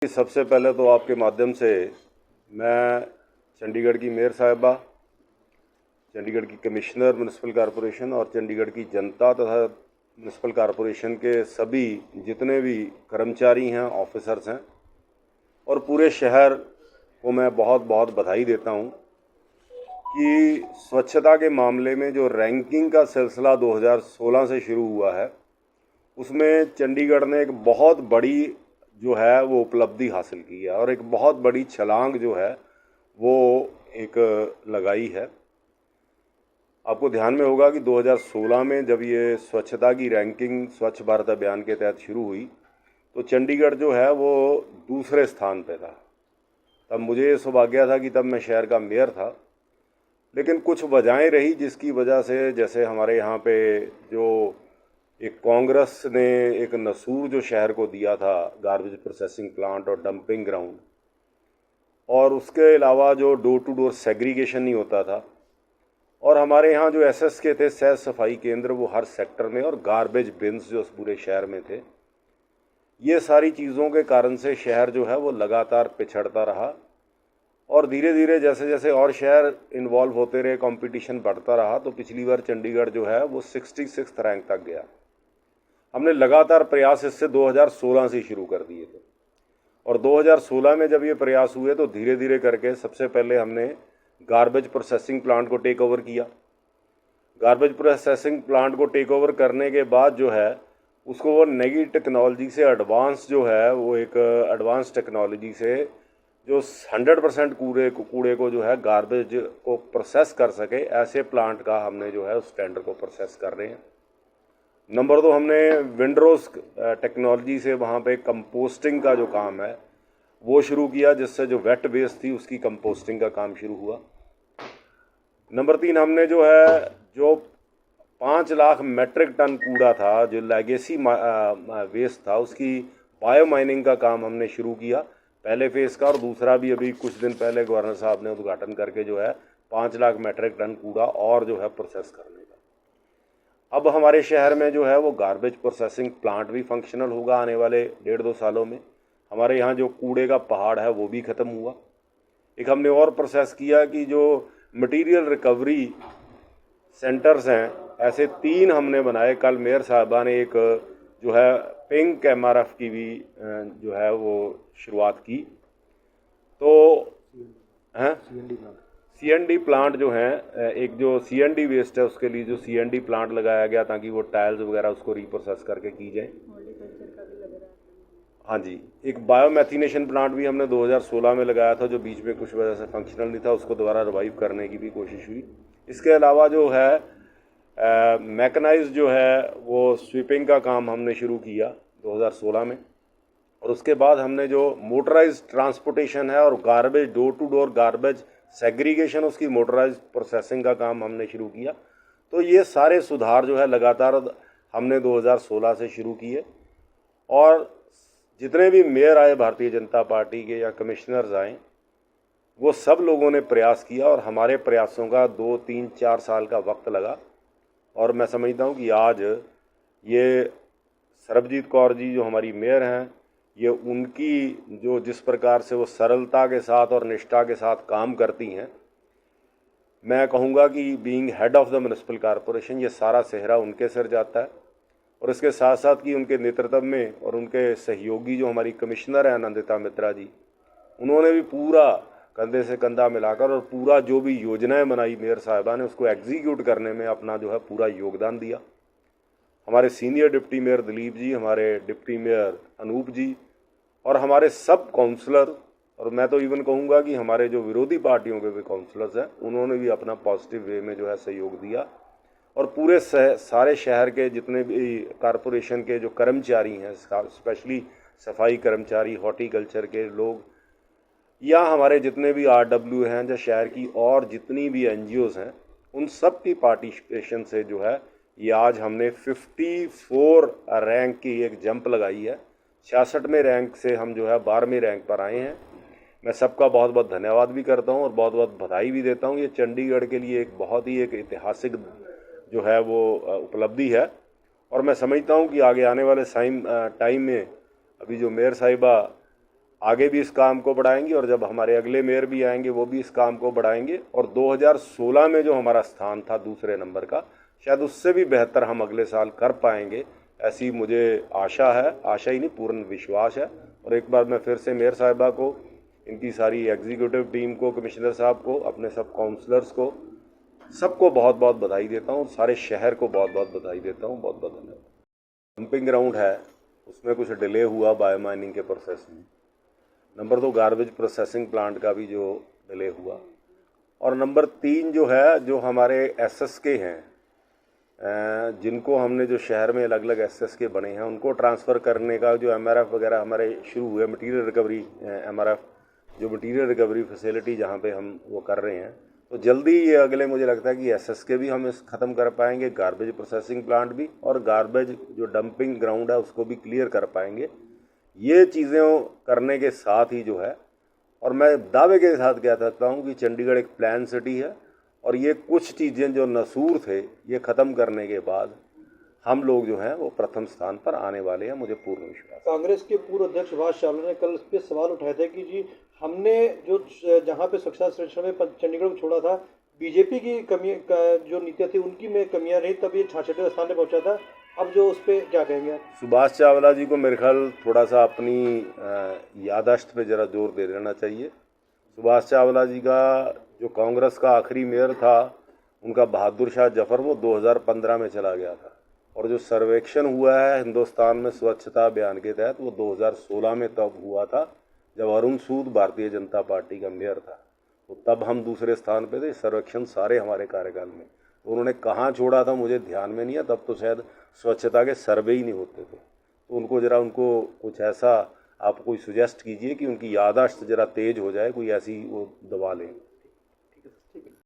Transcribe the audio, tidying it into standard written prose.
सबसे पहले तो आपके माध्यम से मैं चंडीगढ़ की मेयर साहिबा, चंडीगढ़ की कमिश्नर म्यूनिसिपल कॉरपोरेशन और चंडीगढ़ की जनता तथा म्यूनिसिपल कॉरपोरेशन के सभी जितने भी कर्मचारी हैं, ऑफिसर्स हैं और पूरे शहर को मैं बहुत बहुत बधाई देता हूं कि स्वच्छता के मामले में जो रैंकिंग का सिलसिला 2016 से शुरू हुआ है उसमें चंडीगढ़ ने एक बहुत बड़ी जो है वो उपलब्धि हासिल की है और एक बहुत बड़ी छलांग जो है वो एक लगाई है। आपको ध्यान में होगा कि 2016 में जब ये स्वच्छता की रैंकिंग स्वच्छ भारत अभियान के तहत शुरू हुई तो चंडीगढ़ जो है वो दूसरे स्थान पे था। तब मुझे ये सौभाग्य था कि तब मैं शहर का मेयर था, लेकिन कुछ वजहें रही जिसकी वजह से, जैसे हमारे यहाँ पे जो एक कांग्रेस ने एक नसूर जो शहर को दिया था, गार्बेज प्रोसेसिंग प्लांट और डंपिंग ग्राउंड, और उसके अलावा जो डोर टू डोर सेग्रीगेशन नहीं होता था, और हमारे यहाँ जो एसएस के थे सहज सफाई केंद्र वो हर सेक्टर में, और गार्बेज बिन्स जो पूरे शहर में थे, ये सारी चीज़ों के कारण से शहर जो है वो लगातार पिछड़ता रहा। और धीरे धीरे जैसे जैसे और शहर इन्वॉल्व होते रहे, कंपटीशन बढ़ता रहा, तो पिछली बार चंडीगढ़ जो है वो 66 रैंक तक गया। हमने लगातार प्रयास इससे 2016 से शुरू कर दिए थे, और 2016 में जब ये प्रयास हुए तो धीरे धीरे करके सबसे पहले हमने गार्बेज प्रोसेसिंग प्लांट को टेक ओवर किया। गार्बेज प्रोसेसिंग प्लांट को टेक ओवर करने के बाद जो है उसको वो नई टेक्नोलॉजी से एडवांस जो है वो एक एडवांस टेक्नोलॉजी से जो 100% कूड़े को जो है गार्बेज को प्रोसेस कर सके, ऐसे प्लांट का हमने जो है उस टेंडर को प्रोसेस कर रहे हैं। नंबर 2, हमने विंडरोज टेक्नोलॉजी से वहाँ पे कंपोस्टिंग का जो काम है वो शुरू किया, जिससे जो वेट वेस्ट थी उसकी कंपोस्टिंग का काम शुरू हुआ। नंबर 3, हमने जो है जो 5 लाख मेट्रिक टन कूड़ा था जो लेगेसी वेस्ट था उसकी बायो माइनिंग का काम हमने शुरू किया, पहले फेज़ का, और दूसरा भी अभी कुछ दिन पहले गवर्नर साहब ने उद्घाटन करके जो है 5 लाख मेट्रिक टन कूड़ा और जो है प्रोसेस करने का। अब हमारे शहर में जो है वो गार्बेज प्रोसेसिंग प्लांट भी फंक्शनल होगा आने वाले 1.5-2 सालों में। हमारे यहाँ जो कूड़े का पहाड़ है वो भी ख़त्म हुआ। एक हमने और प्रोसेस किया कि जो मटेरियल रिकवरी सेंटर्स हैं, ऐसे 3 हमने बनाए। कल मेयर साहबा ने एक जो है पिंक एमआरएफ की भी जो है वो शुरुआत की। तो हैं सीएनडी प्लांट जो है, एक जो सीएनडी वेस्ट है उसके लिए जो सीएनडी प्लांट लगाया गया ताकि वो टाइल्स वगैरह उसको रिप्रोसेस करके की जाए। हाँ जी, एक बायोमेथिनेशन प्लांट भी हमने 2016 में लगाया था जो बीच में कुछ वजह से फंक्शनल नहीं था, उसको दोबारा रिवाइव करने की भी कोशिश हुई। इसके अलावा जो है मैकेनाइज जो है वो स्वीपिंग का काम हमने शुरू किया 2016 में, और उसके बाद हमने जो मोटराइज ट्रांसपोर्टेशन है और garbage door to door garbage segregation उसकी मोटराइज प्रोसेसिंग का काम हमने शुरू किया। तो ये सारे सुधार जो है लगातार हमने 2016 से शुरू किए, और जितने भी मेयर आए भारतीय जनता पार्टी के या कमिश्नर्स आए वो सब लोगों ने प्रयास किया, और हमारे प्रयासों का 2, 3, 4 साल का वक्त लगा। और मैं समझता हूँ कि आज ये सरबजीत कौर जी जो हमारी मेयर हैं, ये उनकी जो जिस प्रकार से वो सरलता के साथ और निष्ठा के साथ काम करती हैं, मैं कहूँगा कि being head of the municipal corporation ये सारा सेहरा उनके सिर जाता है। और इसके साथ साथ कि उनके नेतृत्व में और उनके सहयोगी जो हमारी कमिश्नर हैं आनंदिता मित्रा जी, उन्होंने भी पूरा कंधे से कंधा मिलाकर और पूरा जो भी योजनाएं बनाई मेयर साहिबा ने उसको एग्जीक्यूट करने में अपना जो है पूरा योगदान दिया। हमारे senior deputy mayor Dilip ji, हमारे डिप्टी मेयर अनूप जी, और हमारे सब काउंसलर, और मैं तो इवन कहूँगा कि हमारे जो विरोधी पार्टियों के भी काउंसलर्स हैं, उन्होंने भी अपना पॉजिटिव वे में जो है सहयोग दिया। और पूरे सारे शहर के जितने भी कॉरपोरेशन के जो कर्मचारी हैं, स्पेशली सफाई कर्मचारी, हॉर्टिकल्चर के लोग, या हमारे जितने भी आरडब्ल्यू हैं, जो शहर की और जितनी भी एनजीओज़ हैं, उन सब की पार्टिसिपेशन से जो है ये आज हमने 54 रैंक की एक जंप लगाई है। 66वें रैंक से हम जो है 12वें रैंक पर आए हैं। मैं सबका बहुत बहुत धन्यवाद भी करता हूं और बहुत बहुत बधाई भी देता हूं। ये चंडीगढ़ के लिए एक बहुत ही एक ऐतिहासिक जो है वो उपलब्धि है, और मैं समझता हूं कि आगे आने वाले टाइम में अभी जो मेयर साहिबा आगे भी इस काम को बढ़ाएंगे और जब हमारे अगले मेयर भी आएंगे वो भी इस काम को बढ़ाएंगे। और 2016 में जो हमारा स्थान था दूसरे नंबर का, शायद उससे भी बेहतर हम अगले साल कर पाएंगे, ऐसी मुझे आशा है। आशा ही नहीं, पूर्ण विश्वास है। और एक बार मैं फिर से मेयर साहिबा को, इनकी सारी एग्जीक्यूटिव टीम को, कमिश्नर साहब को, अपने सब काउंसलर्स को, सबको बहुत बहुत बधाई देता हूँ। सारे शहर को बहुत बहुत बधाई देता हूँ। बहुत बहुत धन्यवाद। डंपिंग ग्राउंड है, उसमें कुछ डिले हुआ बायोमाइनिंग के प्रोसेस में। नंबर 2, गार्बेज प्रोसेसिंग प्लांट का भी जो डिले हुआ। और नंबर 3 जो है, जो हमारे SSK हैं, जिनको हमने जो शहर में अलग अलग SSK बने हैं उनको ट्रांसफ़र करने का जो MRF वगैरह हमारे शुरू हुए, मटीरियल रिकवरी MRF जो मटीरियल रिकवरी फैसिलिटी जहाँ पे हम वो कर रहे हैं, तो जल्दी ये अगले मुझे लगता है कि SSK भी हम इस ख़त्म कर पाएंगे, गार्बेज प्रोसेसिंग प्लांट भी, और गार्बेज जो डंपिंग ग्राउंड है उसको भी क्लियर कर पाएंगे। ये चीज़ें करने के साथ ही जो है, और मैं दावे के साथ कह सकता हूँ कि चंडीगढ़ एक प्लान सिटी है, और ये कुछ चीज़ें जो नसूर थे ये ख़त्म करने के बाद हम लोग जो हैं वो प्रथम स्थान पर आने वाले हैं, मुझे पूर्ण विश्वास। कांग्रेस के पूर्व अध्यक्ष सुभाष चावला ने कल इस पे सवाल उठाए थे कि जी हमने जो जहाँ पे स्वच्छता सर्वेक्षण में चंडीगढ़ को छोड़ा था, बीजेपी की कमी जो नीतियाँ थी उनकी में कमियां रही, तब ये 66वें स्थान पे पहुंचा था। अब जो उस पर क्या कहेंगे आप? सुभाष चावला जी को मेरे ख्याल थोड़ा सा अपनी याददाश्त पे ज़रा जोर दे देना चाहिए। सुभाष चावला जी का जो कांग्रेस का आखिरी मेयर था, उनका बहादुर शाह जफर, वो 2015 में चला गया था। और जो सर्वेक्षण हुआ है हिंदुस्तान में स्वच्छता अभियान के तहत, वो 2016 में तब हुआ था जब अरुण सूद भारतीय जनता पार्टी का मेयर था। तो तब हम दूसरे स्थान पे थे, सर्वेक्षण सारे हमारे कार्यकाल में। तो उन्होंने कहाँ छोड़ा था मुझे ध्यान में नहीं है, तब तो शायद स्वच्छता के सर्वे ही नहीं होते थे। तो उनको ज़रा, उनको कुछ ऐसा आप कोई सुजेस्ट कीजिए कि उनकी याददाश्त ज़रा तेज़ हो जाए, कोई ऐसी वो दवा लें।